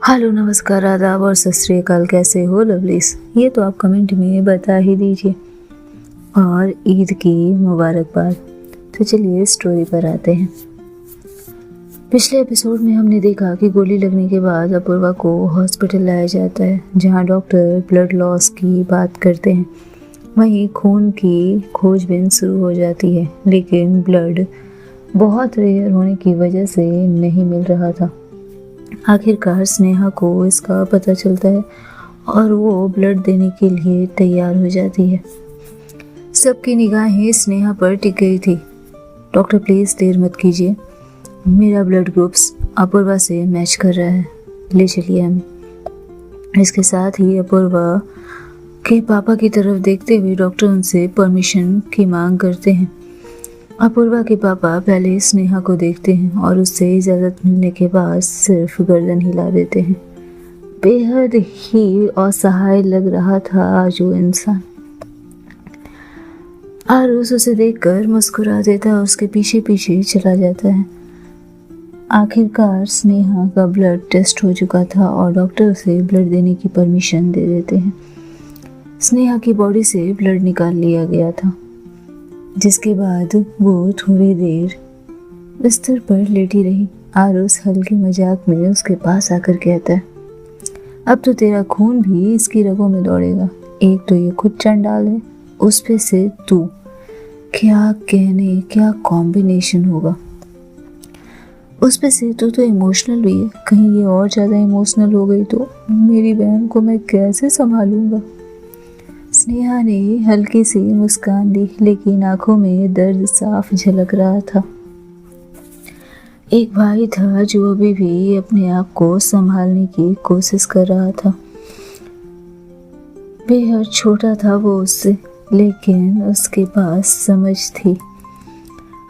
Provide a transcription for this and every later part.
Hello, नमस्कार, आदाब और सत श्री अकाल। कैसे हो लवलीस? ये तो आप कमेंट में बता ही दीजिए। और ईद की मुबारकबाद। तो चलिए स्टोरी पर आते हैं। पिछले एपिसोड में हमने देखा कि गोली लगने के बाद अपूर्वा को हॉस्पिटल लाया जाता है, जहां डॉक्टर ब्लड लॉस की बात करते हैं। वहीं खून की खोजबीन शुरू हो जाती है, लेकिन ब्लड बहुत रेयर होने की वजह से नहीं मिल रहा था। आखिरकार स्नेहा को इसका पता चलता है और वो ब्लड देने के लिए तैयार हो जाती है। सबकी निगाहें स्नेहा पर टिक गई थी। डॉक्टर प्लीज देर मत कीजिए, मेरा ब्लड ग्रुप्स अपूर्वा से मैच कर रहा है, ले चलिए हमें। इसके साथ ही अपूर्वा के पापा की तरफ देखते हुए डॉक्टर उनसे परमिशन की मांग करते हैं। अपूर्वा के पापा पहले स्नेहा को देखते हैं और उससे इजाज़त मिलने के बाद सिर्फ गर्दन हिला देते हैं। बेहद ही असहाय लग रहा था आज वो इंसान। आरुष उसे देखकर मुस्कुरा देता है और उसके पीछे पीछे चला जाता है। आखिरकार स्नेहा का ब्लड टेस्ट हो चुका था और डॉक्टर उसे ब्लड देने की परमिशन दे देते हैं। स्नेहा की बॉडी से ब्लड निकाल लिया गया था, जिसके बाद वो थोड़ी देर बिस्तर पर लेटी रही। आरुष हल्के मजाक में उसके पास आकर कहता है, अब तो तेरा खून भी इसकी रगों में दौड़ेगा। एक तो ये खुद चंडाल है, उस पे से तू, क्या कहने क्या कॉम्बिनेशन होगा। उस पे से तू तो इमोशनल भी है, कहीं ये और ज़्यादा इमोशनल हो गई तो मेरी बहन को मैं कैसे संभालूंगा। स्नेहा ने हल्की सी मुस्कान दी, लेकिन आंखों में दर्द साफ झलक रहा था। एक भाई था जो अभी भी अपने आप को संभालने की कोशिश कर रहा था। बेहद छोटा था वो उससे, लेकिन उसके पास समझ थी।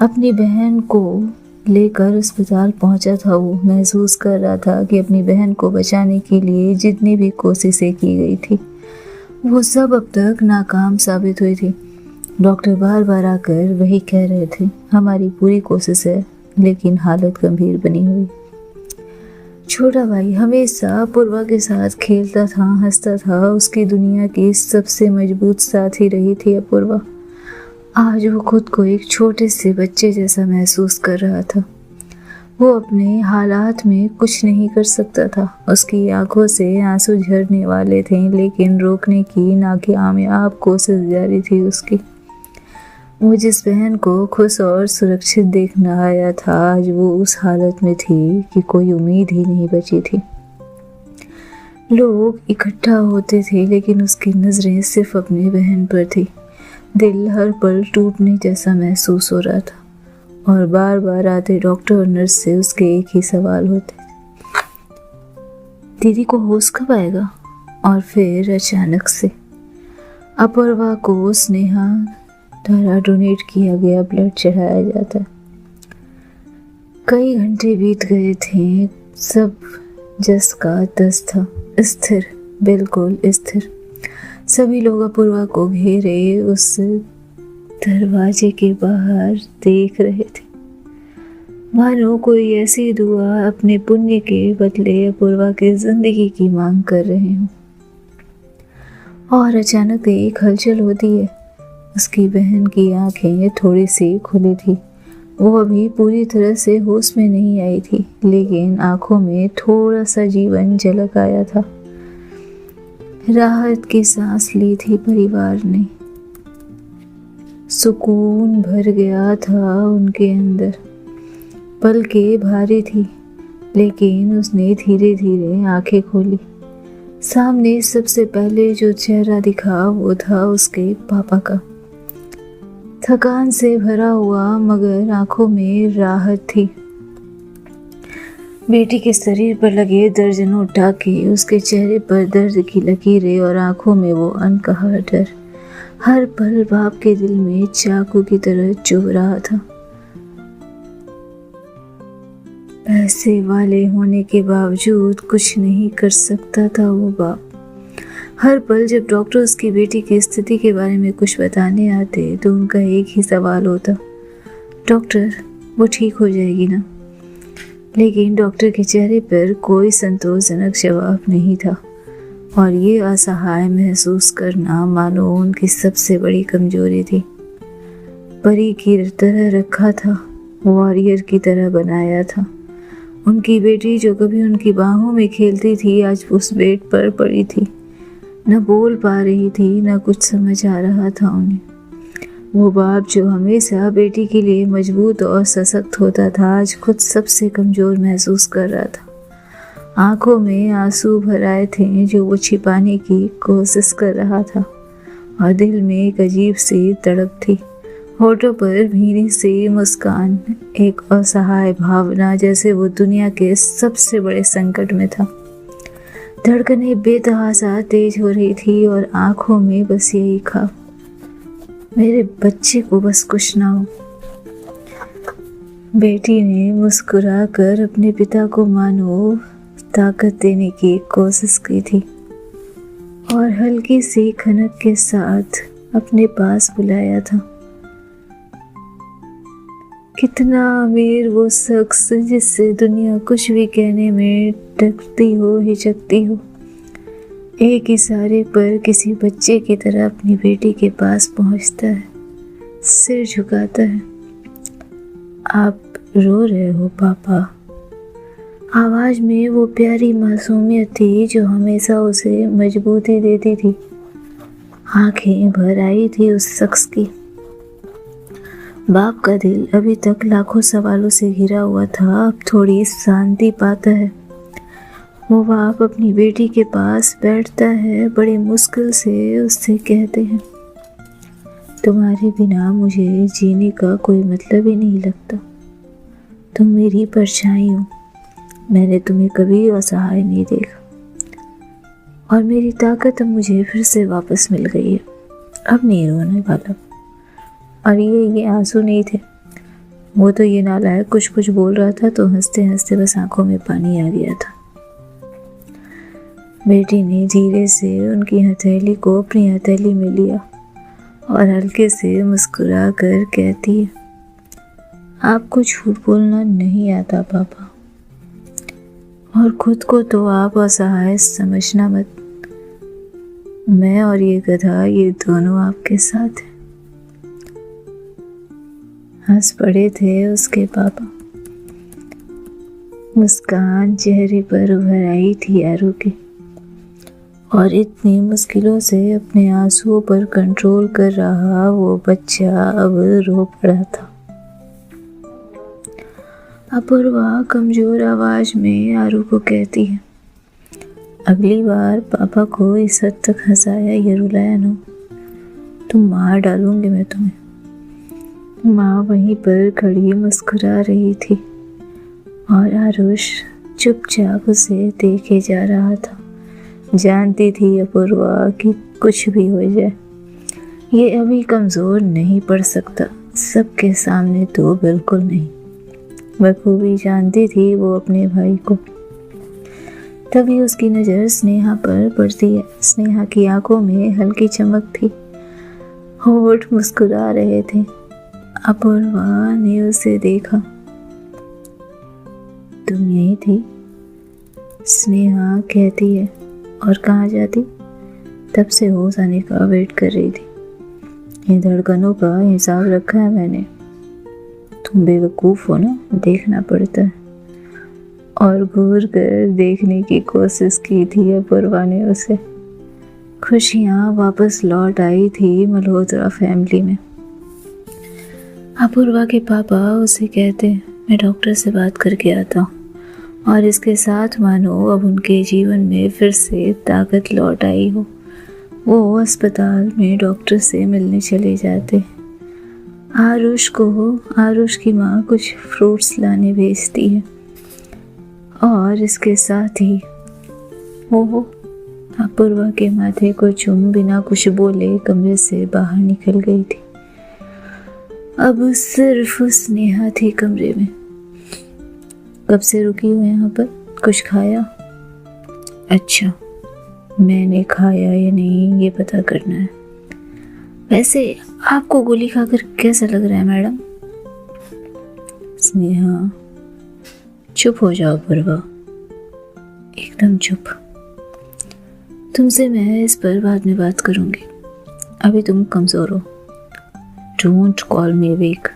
अपनी बहन को लेकर अस्पताल पहुंचा था वो। महसूस कर रहा था कि अपनी बहन को बचाने के लिए जितनी भी कोशिशें की गई थी, वो सब अब तक नाकाम साबित हुई थी। डॉक्टर बार बार आकर वही कह रहे थे, हमारी पूरी कोशिश है, लेकिन हालत गंभीर बनी हुई। छोटा भाई हमेशा अपूर्वा के साथ खेलता था, हंसता था। उसकी दुनिया की सबसे मजबूत साथी रही थी अपूर्वा। आज वो खुद को एक छोटे से बच्चे जैसा महसूस कर रहा था। वो अपने हालात में कुछ नहीं कर सकता था। उसकी आंखों से आंसू झरने वाले थे, लेकिन रोकने की नाकामयाब कोशिश जारी थी उसकी। वो जिस बहन को खुश और सुरक्षित देखना आया था, आज वो उस हालत में थी कि कोई उम्मीद ही नहीं बची थी। लोग इकट्ठा होते थे, लेकिन उसकी नजरें सिर्फ अपनी बहन पर थी। दिल हर पल टूटने जैसा महसूस हो रहा था और बार बार आते डॉक्टर और नर्स से उसके एक ही सवाल होते, दीदी को होश कब आएगा। और फिर अचानक से अपूर्वा को स्नेहा द्वारा डोनेट किया गया ब्लड चढ़ाया जाता है। कई घंटे बीत गए थे, सब जस का तस था, स्थिर, बिल्कुल स्थिर। सभी लोग अपूर्वा को घेरे उस दरवाजे के बाहर देख रहे थे, मानो कोई ऐसी दुआ अपने पुण्य के बदले अपूर्वा की जिंदगी की मांग कर रहे हों। और अचानक एक हलचल होती है। उसकी बहन की आंखें थोड़ी सी खुली थी। वो अभी पूरी तरह से होश में नहीं आई थी, लेकिन आंखों में थोड़ा सा जीवन झलक आया था। राहत की सांस ली थी परिवार ने। सुकून भर गया था उनके अंदर। पलकें भारी थी, लेकिन उसने धीरे धीरे आंखें खोली। सामने सबसे पहले जो चेहरा दिखा वो था उसके पापा का। थकान से भरा हुआ, मगर आंखों में राहत थी। बेटी के शरीर पर लगे दर्जनों टाके, उसके चेहरे पर दर्द की लकीरें और आंखों में वो अनकहा डर। हर पल बाप के दिल में चाकू की तरह चुभ रहा था। पैसे वाले होने के बावजूद कुछ नहीं कर सकता था वो बाप। हर पल जब डॉक्टर उसकी बेटी की स्थिति के बारे में कुछ बताने आते, तो उनका एक ही सवाल होता, डॉक्टर वो ठीक हो जाएगी ना। लेकिन डॉक्टर के चेहरे पर कोई संतोषजनक जवाब नहीं था और ये असहाय महसूस करना मानो उनकी सबसे बड़ी कमजोरी थी। परी की तरह रखा था, वॉरियर की तरह बनाया था। उनकी बेटी जो कभी उनकी बाहों में खेलती थी आज उस बेड पर पड़ी थी, न बोल पा रही थी, न कुछ समझ आ रहा था उन्हें। वो बाप जो हमेशा बेटी के लिए मजबूत और सशक्त होता था आज खुद सबसे कमजोर महसूस कर रहा था। आंखों में आंसू भर आए थे जो वो छिपाने की कोशिश कर रहा था और दिल में एक अजीब सी तड़प थी। होठों पर भीनी सी मुस्कान, एक असहाय भावना जैसे वो दुनिया के सबसे बड़े संकट में था। धड़कनें बेतहाशा तेज हो रही थी और आंखों में बस यही ख्वाब, मेरे बच्चे को बस कुछ ना हो। बेटी ने मुस्कुराकर अपने पिता को मानो ताकत देने की कोशिश की थी और हल्की सी खनक के साथ अपने पास बुलाया था। कितना अमीर वो शख्स जिससे दुनिया कुछ भी कहने में डरती हो, हिचकती हो, एक इशारे पर किसी बच्चे की तरह अपनी बेटी के पास पहुंचता है, सिर झुकाता है। आप रो रहे हो पापा? आवाज में वो प्यारी मासूमियत थी जो हमेशा उसे मजबूती देती थी। आंखें भर आई थी उस शख्स की। बाप का दिल अभी तक लाखों सवालों से घिरा हुआ था, अब थोड़ी शांति पाता है। वो बाप अपनी बेटी के पास बैठता है, बड़ी मुश्किल से उससे कहते हैं, तुम्हारे बिना मुझे जीने का कोई मतलब ही नहीं लगता। तुम मेरी परछाई हो, मैंने तुम्हें कभी असहाय नहीं देखा और मेरी ताकत अब मुझे फिर से वापस मिल गई है। अब नहीं रोने वाला। और ये आंसू नहीं थे, वो तो ये नालायक कुछ कुछ बोल रहा था तो हंसते हंसते बस आंखों में पानी आ गया था। बेटी ने धीरे से उनकी हथेली को अपनी हथेली में लिया और हल्के से मुस्कुरा कर कहती है, आपको झूठ बोलना नहीं आता पापा, और खुद को तो आप असहाय समझना मत। मैं और ये गधा, ये दोनों आपके साथ हैं। हंस पड़े थे उसके पापा। मुस्कान चेहरे पर उभर आई थी आरू के और इतनी मुश्किलों से अपने आंसुओं पर कंट्रोल कर रहा वो बच्चा अब रो पड़ा था। अपूर्वा कमजोर आवाज में आरू को कहती है, अगली बार पापा को इस हद तक हंसाया या रुलाया ना तो मार डालूंगी मैं तुम्हें। माँ वहीं पर खड़ी मुस्कुरा रही थी और आरुष चुपचाप उसे देखे जा रहा था। जानती थी अपूर्वा कि कुछ भी हो जाए ये अभी कमज़ोर नहीं पड़ सकता, सबके सामने तो बिल्कुल नहीं। बखूबी जानती थी वो अपने भाई को। तभी उसकी नज़र स्नेहा पर पड़ती है। स्नेहा की आंखों में हल्की चमक थी, होठ मुस्कुरा रहे थे। अपूर्वा ने उसे देखा। तुम यही थी? स्नेहा कहती है। और कहाँ जाती? तब से होश आने का वेट कर रही थी। इन धड़कनों का हिसाब रखा है मैंने। तुम बेवकूफ़ हो ना, देखना पड़ता है। और घूर कर देखने की कोशिश की थी अपूर्वा ने उसे। खुशियाँ वापस लौट आई थी मल्होत्रा फैमिली में। अपूर्वा के पापा उसे कहते, मैं डॉक्टर से बात करके आता हूँ। और इसके साथ मानो अब उनके जीवन में फिर से ताकत लौट आई हो। वो अस्पताल में डॉक्टर से मिलने चले जाते। आरुष की माँ कुछ फ्रूट्स लाने भेजती है और इसके साथ ही वो अपूर्वा के माथे को चूम बिना कुछ बोले कमरे से बाहर निकल गई थी। अब सिर्फ स्नेहा थी कमरे में। कब से रुकी हूँ यहाँ पर? कुछ खाया? अच्छा, मैंने खाया या नहीं ये पता करना है। वैसे आपको गोली खाकर कैसा लग रहा है मैडम? स्नेहा, चुप हो जाओ पूर्वा, एकदम चुप। तुमसे मैं इस पर बाद में बात करूंगी, अभी तुम कमज़ोर हो। Don't call me weak.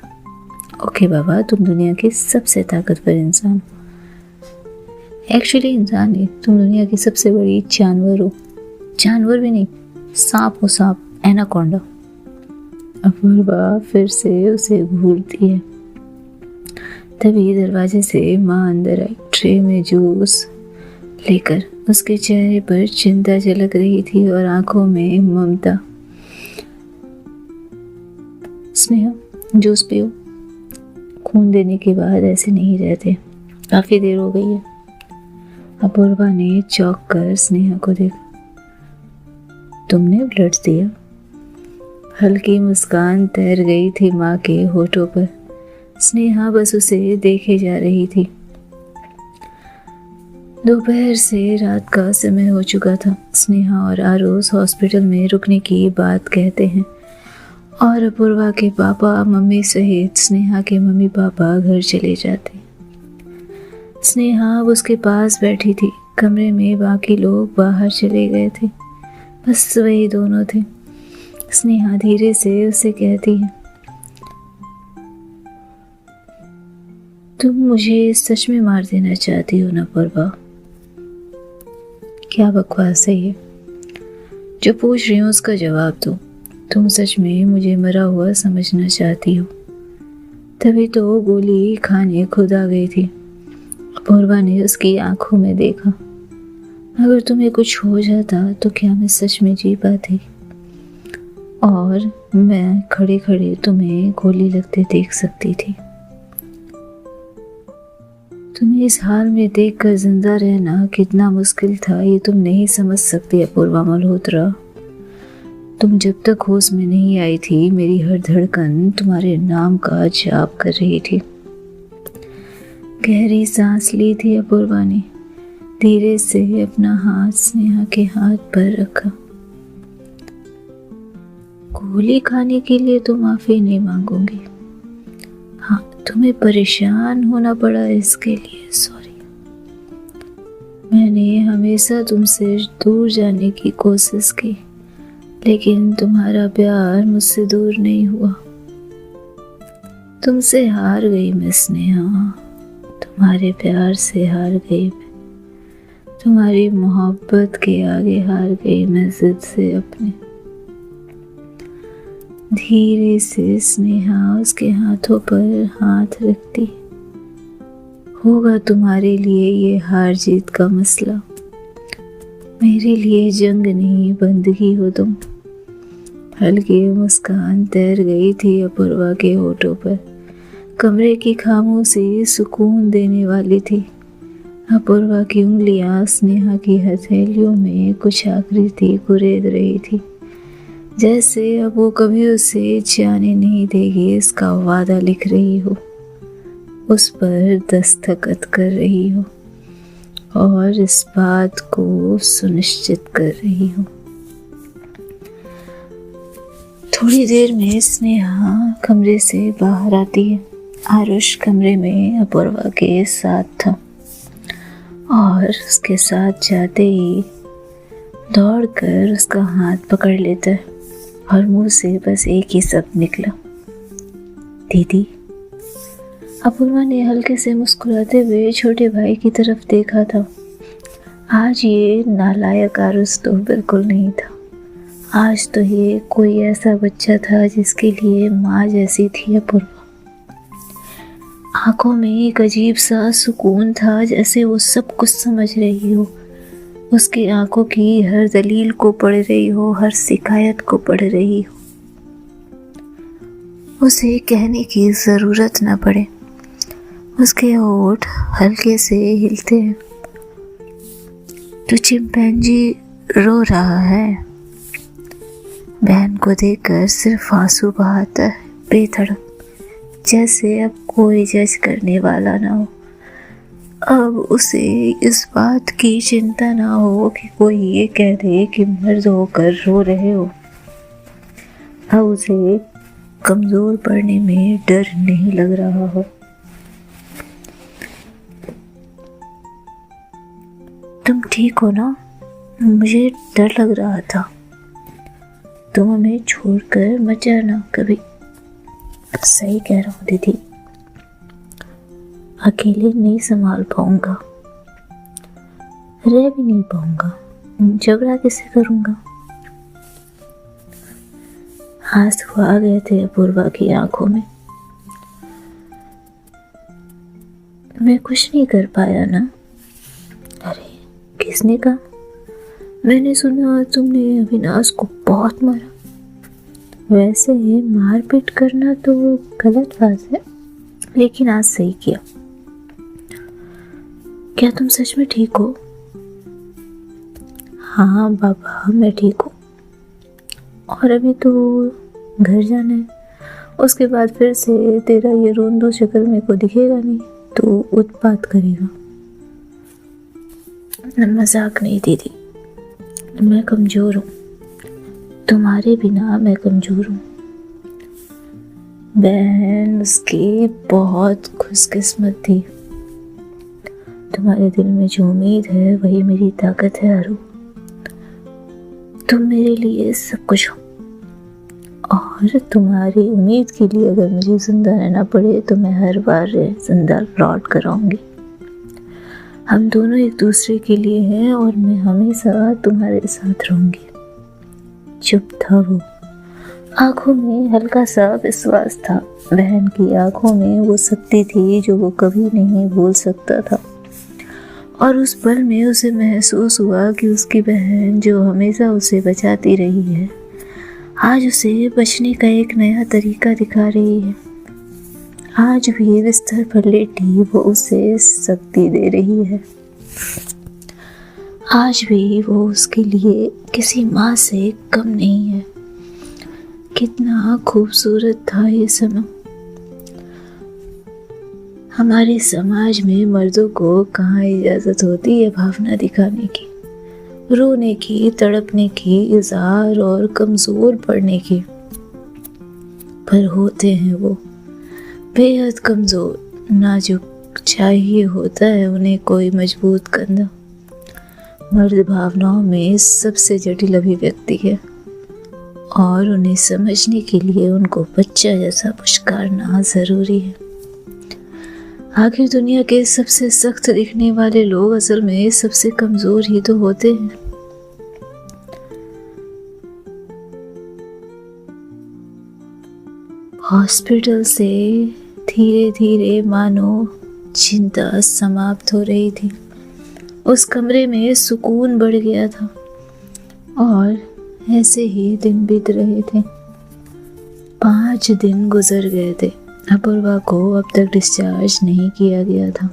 Okay बाबा, तुम दुनिया के सबसे ताकतवर इंसान हो। एक्चुअली इंसान नहीं, तुम दुनिया की सबसे बड़ी जानवर हो। जानवर भी नहीं, सांप हो, सांप, एनाकोंडा। अपूर्वा फिर से उसे घूरती है। तभी दरवाजे से माँ अंदर आई, ट्रे में जूस लेकर। उसके चेहरे पर चिंता झलक रही थी और आंखों में ममता। स्नेहा, जूस पियो, खून देने के बाद ऐसे नहीं रहते, काफी देर हो गई है। अपूर्वा ने चौंक कर स्नेहा को देखा। तुमने ब्लड दिया? हल्की मुस्कान तैर गई थी माँ के होठों पर। स्नेहा बस उसे देखे जा रही थी। दोपहर से रात का समय हो चुका था। स्नेहा और आरोस हॉस्पिटल में रुकने की बात कहते हैं और अपूर्वा के पापा मम्मी सहित स्नेहा के मम्मी पापा घर चले जाते। स्नेहा अब उसके पास बैठी थी। कमरे में बाकी लोग बाहर चले गए थे, बस वही दोनों थे। स्नेहा धीरे से उसे कहती है, तुम मुझे सच में मार देना चाहती हो ना अपूर्वा? क्या बकवास है ये? जो पूछ रही हूँ उसका जवाब दो। तुम सच में मुझे मरा हुआ समझना चाहती हो? तभी तो गोली खाने खुद आ गई थी। अपूर्वा ने उसकी आंखों में देखा। अगर तुम्हें कुछ हो जाता तो क्या मैं सच में जी पाती? और मैं खड़े खड़े तुम्हें गोली लगते देख सकती थी। तुम्हें इस हाल में देखकर जिंदा रहना कितना मुश्किल था ये तुम नहीं समझ सकती अपूर्वा मल्होत्रा। तुम जब तक होश में नहीं आई थी, मेरी हर धड़कन तुम्हारे नाम का जाप कर रही थी। गहरी सांस ली थी अपूर्वा ने। धीरे से अपना हाथ स्नेहा के हाथ पर रखा। गोली खाने के लिए तो माफी नहीं मांगूंगी। हाँ, तुम्हें परेशान होना पड़ा इसके लिए सॉरी। मैंने हमेशा तुमसे दूर जाने की कोशिश की, लेकिन तुम्हारा प्यार मुझसे दूर नहीं हुआ। तुमसे हार गई मैं स्नेहा, तुम्हारे प्यार से हार गई मैं। तुम्हारी मोहब्बत के आगे हार गई मैं जिद से अपने। धीरे से स्नेहा उसके हाथों पर हाथ रखती। होगा तुम्हारे लिए ये हार जीत का मसला, मेरे लिए जंग नहीं बंदगी हो तुम। हल्की मुस्कान तैर गई थी अपूर्वा के होठों पर। कमरे की खामोशी सुकून देने वाली थी। अपूर्वा की उंगलियां स्नेहा की हथेलियों में कुछ आकृति कुरेद रही थी, जैसे अब वो कभी उसे जाने नहीं देगी इसका वादा लिख रही हो, उस पर दस्तखत कर रही हो और इस बात को सुनिश्चित कर रही हो। थोड़ी देर में स्नेहा कमरे से बाहर आती है। आरुष कमरे में अपूर्वा के साथ था और उसके साथ जाते ही दौड़कर उसका हाथ पकड़ लेता है और मुंह से बस एक ही शब्द निकला, दीदी। अपूर्वा ने हल्के से मुस्कुराते हुए छोटे भाई की तरफ देखा था। आज ये नालायक आरुष तो बिल्कुल नहीं था। आज तो ये कोई ऐसा बच्चा था जिसके लिए माँ जैसी थी अपूर्वा। आंखों में एक अजीब सा सुकून था, जैसे वो सब कुछ समझ रही हो, उसकी आंखों की हर दलील को पढ़ रही हो, हर शिकायत को पढ़ रही हो। उसे कहने की जरूरत न पड़े। उसके होठ हल्के से हिलते हैं। तो चिंपैंजी रो रहा है। बहन को देखकर सिर्फ आंसू बहाता है बेधड़क, जैसे अब कोई जज करने वाला ना हो। अब उसे इस बात की चिंता ना हो कि कोई ये कह दे कि मर्द होकर रो रहे हो। अब उसे कमज़ोर पड़ने में डर नहीं लग रहा हो। तुम ठीक हो ना? मुझे डर लग रहा था। तुम हमें छोड़कर मत जाना कभी। सही कह रहा हूँ दीदी, अकेले नहीं संभाल पाऊंगा, रह भी नहीं पाऊंगा, झगड़ा कैसे करूंगा। आंसू आ गए थे अपूर्वा की आंखों में। मैं कुछ नहीं कर पाया ना? अरे किसने कहा? मैंने सुना तुमने अविनाश को बहुत मारा। वैसे ही मारपीट करना तो गलत बात है, लेकिन आज सही किया। क्या तुम सच में ठीक हो? हाँ बाबा, मैं ठीक हूँ। और अभी तो घर जाना है, उसके बाद फिर से तेरा ये रोंदू शक्ल मेरे को दिखेगा नहीं, तो उत्पात करेगा। मजाक नहीं दीदी, मैं कमज़ोर हूँ, तुम्हारे बिना मैं कमज़ोर हूँ। बहन उसकी बहुत खुशकिस्मत थी। तुम्हारे दिल में जो उम्मीद है वही मेरी ताकत है आरू। तुम मेरे लिए सब कुछ हो, और तुम्हारी उम्मीद के लिए अगर मुझे जिंदा रहना पड़े तो मैं हर बार जिंदा लौट कर आऊंगी। हम दोनों एक दूसरे के लिए हैं और मैं हमेशा तुम्हारे साथ रहूंगी। चुप था वो, आंखों में हल्का सा विश्वास था। बहन की आंखों में वो शक्ति थी जो वो कभी नहीं भूल सकता था। और उस पल में उसे महसूस हुआ कि उसकी बहन जो हमेशा उसे बचाती रही है, आज उसे बचने का एक नया तरीका दिखा रही है। आज भी बिस्तर पर लेटी वो उसे शक्ति दे रही है। आज भी वो उसके लिए किसी माँ से कम नहीं है। कितना खूबसूरत था ये समय। हमारे समाज में मर्दों को कहाँ इजाज़त होती है भावना दिखाने की, रोने की, तड़पने की, इज़हार और कमज़ोर पड़ने की। पर होते हैं वो बेहद कमज़ोर, नाजुक। चाहिए होता है उन्हें कोई मजबूत कंधा। मर्द भावनाओं में सबसे जटिल अभिव्यक्ति है, और उन्हें समझने के लिए उनको बच्चा जैसा पुचकारना ज़रूरी है। आखिर दुनिया के सबसे सख्त दिखने वाले लोग असल में सबसे कमज़ोर ही तो होते हैं। हॉस्पिटल से धीरे धीरे मानो चिंता समाप्त हो रही थी। उस कमरे में सुकून बढ़ गया था, और ऐसे ही दिन बीत रहे थे। 5 दिन गुजर गए थे। अपूर्वा को अब तक डिस्चार्ज नहीं किया गया था,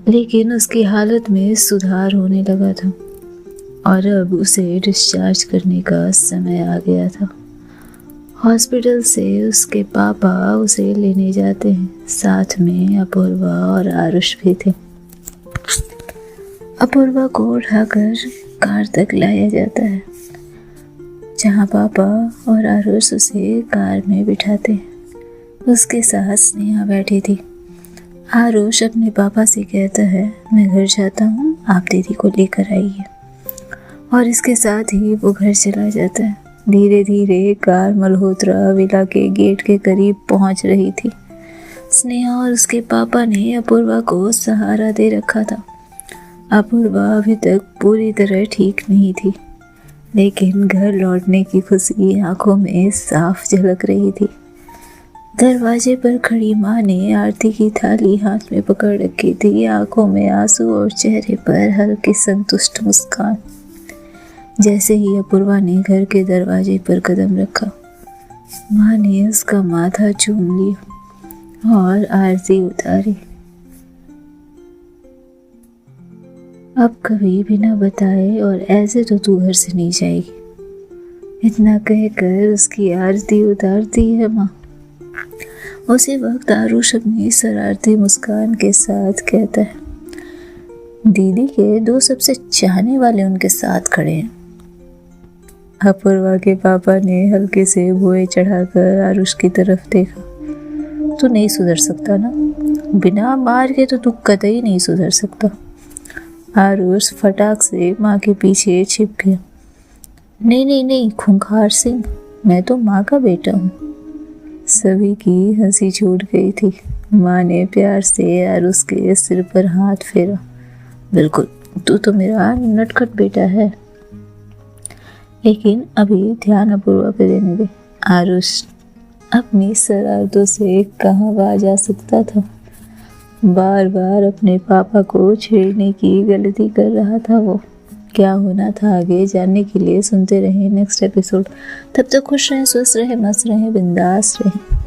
लेकिन उसकी हालत में सुधार होने लगा था, और अब उसे डिस्चार्ज करने का समय आ गया था। हॉस्पिटल से उसके पापा उसे लेने जाते हैं, साथ में अपूर्वा और आरुष भी थे। अपूर्वा को उठाकर कार तक लाया जाता है, जहाँ पापा और आरुष उसे कार में बिठाते हैं। उसके साथ स्नेहा बैठी थी। आरुष अपने पापा से कहता है, मैं घर जाता हूँ, आप दीदी को लेकर आइए। और इसके साथ ही वो घर चला जाता है। धीरे धीरे कार मल्होत्रा विला के गेट के करीब पहुँच रही थी। स्नेहा और उसके पापा ने अपूर्वा को सहारा दे रखा था। अपूर्वा अभी तक पूरी तरह ठीक नहीं थी, लेकिन घर लौटने की खुशी आंखों में साफ झलक रही थी। दरवाजे पर खड़ी माँ ने आरती की थाली हाथ में पकड़ रखी थी, आंखों में आंसू और चेहरे पर हल्की संतुष्ट मुस्कान। जैसे ही अपूर्वा ने घर के दरवाजे पर कदम रखा, माँ ने उसका माथा चूम लिया और आरती उतारी। अब कभी बिना बताए और ऐसे तो तू घर से नहीं जाएगी, इतना कहकर उसकी आरती उतारती है माँ। उसी वक्त आरुष अपनी शरारती मुस्कान के साथ कहता है, दीदी के 2 सबसे चाहने वाले उनके साथ खड़े हैं। अपूर्वा के पापा ने हल्के से भुए चढ़ाकर आरुष की तरफ देखा। तू नहीं सुधर सकता ना, बिना मार के तो तू कतई नहीं सुधर सकता। आरुष फटाक से माँ के पीछे छिप गया। नहीं नहीं नहीं खूंखार सिंह, मैं तो माँ का बेटा हूँ। सभी की हंसी छूट गई थी। माँ ने प्यार से आरुष के सिर पर हाथ फेरा। बिल्कुल, तू तो मेरा नटखट बेटा है। लेकिन अभी ध्यान अपूर्वा पे देने दे। आरुष अपनी शरारतों से कहाँ बाज आ सकता था। बार बार अपने पापा को छेड़ने की गलती कर रहा था वो। क्या होना था आगे जानने के लिए सुनते रहे नेक्स्ट एपिसोड। तब तक खुश रहें, स्वस्थ रहें, मस्त रहें, बिंदास रहें।